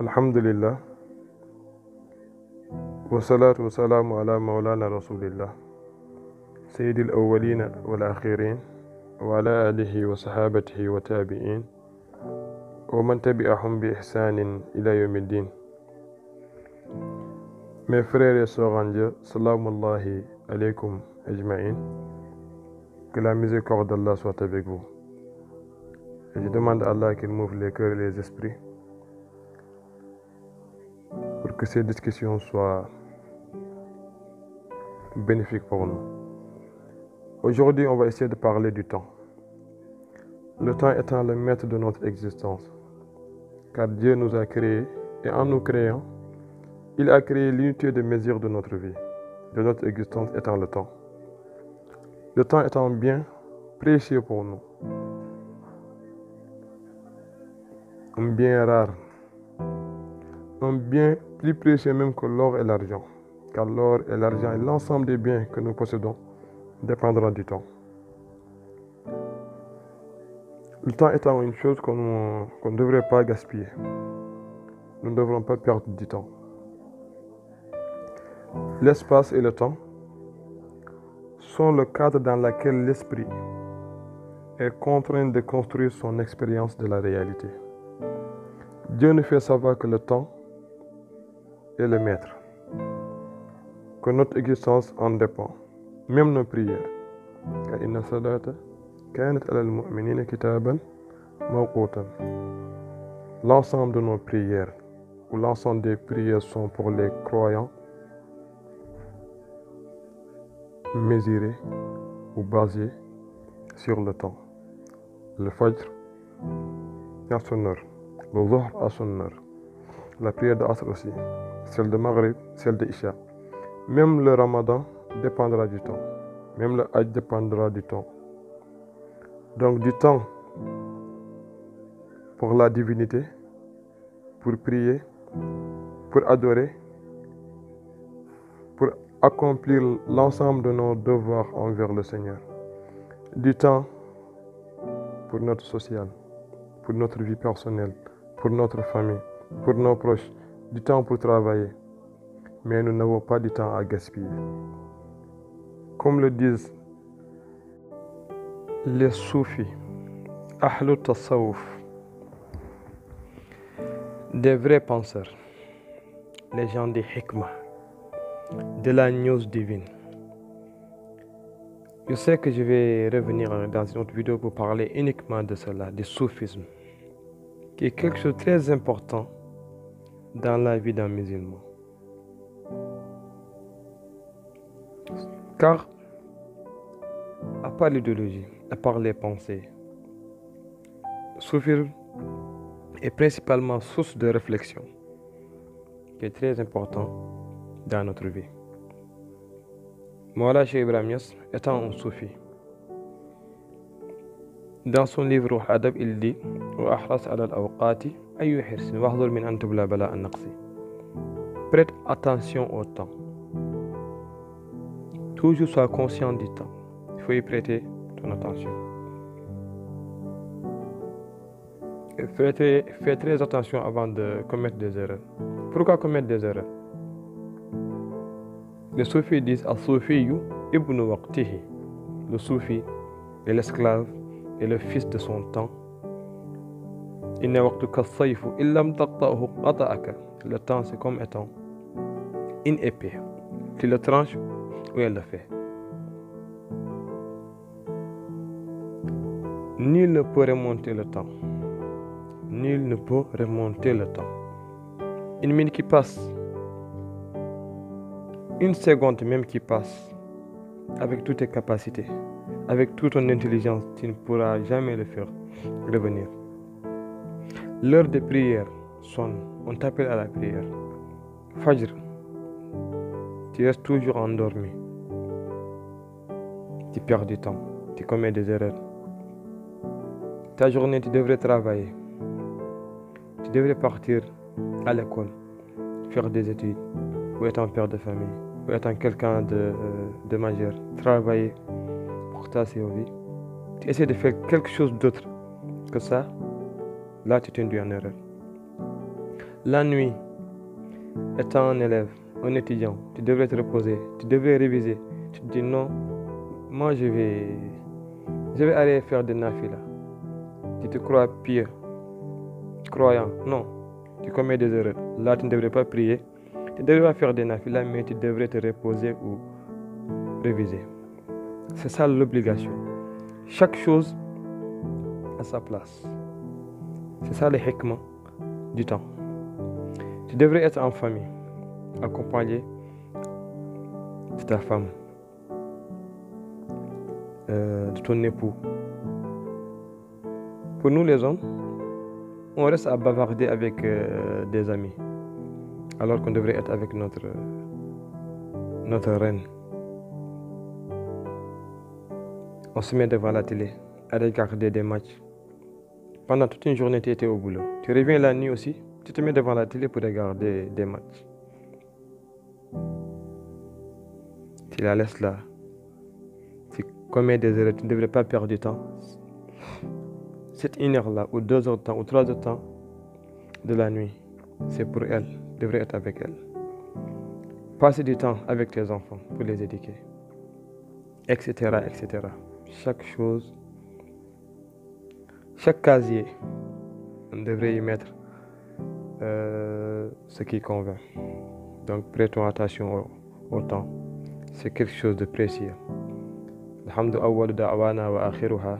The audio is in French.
Alhamdulillah, wassalatu wassalamu ala maulana rasulillah, sayyidil awwalina wal akhirin, wa ala alihi wa sahabatihi wa tabi'in, wa man tabi'ahum bi ihsanin ila yawmiddin. Mes frères et sœurs en Dieu, salamullahi alaykum ajma'in. Que la miséricorde d'Allah soit avec vous. Et je demande à Allah qu'il m'ouvre les cœurs et les esprits pour que ces discussions soient bénéfiques pour nous. Aujourd'hui, on va essayer de parler du temps. Le temps étant le maître de notre existence. Car Dieu nous a créés et en nous créant, il a créé l'unité de mesure de notre vie, de notre existence étant le temps. Le temps étant bien précieux pour nous, un bien rare, un bien plus précieux même que l'or et l'argent, car l'or et l'argent et l'ensemble des biens que nous possédons dépendront du temps. Le temps étant une chose qu'on ne devrait pas gaspiller. Nous ne devrons pas perdre du temps. L'espace et le temps sont le cadre dans lequel l'esprit est contraint de construire son expérience de la réalité. Dieu nous fait savoir que le temps est le maître, que notre existence en dépend, même nos prières. Car inna salata kanat alal mu'minina kitaban mawqutan. L'ensemble de nos prières, ou l'ensemble des prières sont pour les croyants mesurées ou basées sur le temps. Le Fajr à son heure, le Dhuhr à son heure, la prière de Asr aussi, celle de Maghrib, celle de Isha. Même le Ramadan dépendra du temps, même le Hajj dépendra du temps. Donc du temps pour la divinité, pour prier, pour adorer, pour accomplir l'ensemble de nos devoirs envers le Seigneur. Du temps pour notre social, pour notre vie personnelle, pour notre famille, pour nos proches. Du temps pour travailler. Mais nous n'avons pas du temps à gaspiller. Comme le disent les soufis, Ahlu Tasawuf, des vrais penseurs, les gens des hikmah, de la news divine. Je sais que je vais revenir dans une autre vidéo pour parler uniquement de cela, du soufisme, qui est quelque chose de très important dans la vie d'un musulman. Car, à part l'idéologie, à part les pensées, le soufisme est principalement source de réflexion, qui est très important dans notre vie. Mawla Cheikh Ibrahim Niass étant un soufi, dans son livre Ruh Adab, il dit wa ahras ala al-awqati ayu hirsin wahdhur min an tubla bala an-naqsi. Prête attention au temps. Toujours sois conscient du temps. Il faut y prêter ton attention. Fais très attention avant de commettre des erreurs. Pourquoi commettre des erreurs? Les soufis disent Al-Soufiyu ibn waqtihi. Le soufi est l'esclave et le fils de son temps. Inna waqtuka as-sayfu illam taqta'hu qata'aka. Le temps c'est comme étant une épée. Tu le tranches ou elle le fait. Nul ne peut remonter le temps. Nul ne peut remonter le temps. Une minute qui passe, une seconde même qui passe, avec toutes tes capacités, avec toute ton intelligence, tu ne pourras jamais le faire revenir. L'heure de prière sonne, on t'appelle à la prière. Fajr, tu restes toujours endormi. Tu perds du temps, tu commets des erreurs. Ta journée, tu devrais travailler. Tu devrais partir à l'école, faire des études, ou être un père de famille, ou être quelqu'un de majeur, travailler pour ta survie. Tu essaies de faire quelque chose d'autre que ça, là tu t'induis en erreur. La nuit, étant un élève, un étudiant, tu devrais te reposer, tu devrais réviser. Tu te dis non, moi je vais aller faire des nafila. Tu te crois pieux, croyant, non, tu commets des erreurs. Là, tu ne devrais pas prier, tu ne devrais pas faire des nafila, mais tu devrais te reposer ou réviser. C'est ça l'obligation. Chaque chose à sa place. C'est ça le hikmah du temps. Tu devrais être en famille, accompagné de ta femme, de ton époux. Pour nous les hommes, on reste à bavarder avec des amis, alors qu'on devrait être avec notre reine. On se met devant la télé à regarder des matchs. Pendant toute une journée, tu étais au boulot. Tu reviens la nuit aussi, tu te mets devant la télé pour regarder des matchs. Tu la laisses là. Tu commets des erreurs, tu ne devrais pas perdre du temps. Cette 1 heure là, ou 2 heures de temps, ou 3 heures de temps de la nuit, c'est pour elle, tu devrais être avec elle. Passer du temps avec tes enfants pour les éduquer, etc., etc. Chaque chose, chaque casier, on devrait y mettre ce qui convient. Donc prêtons attention au temps. C'est quelque chose de précieux. Alhamdu awwalu da'wana wa akhiruha.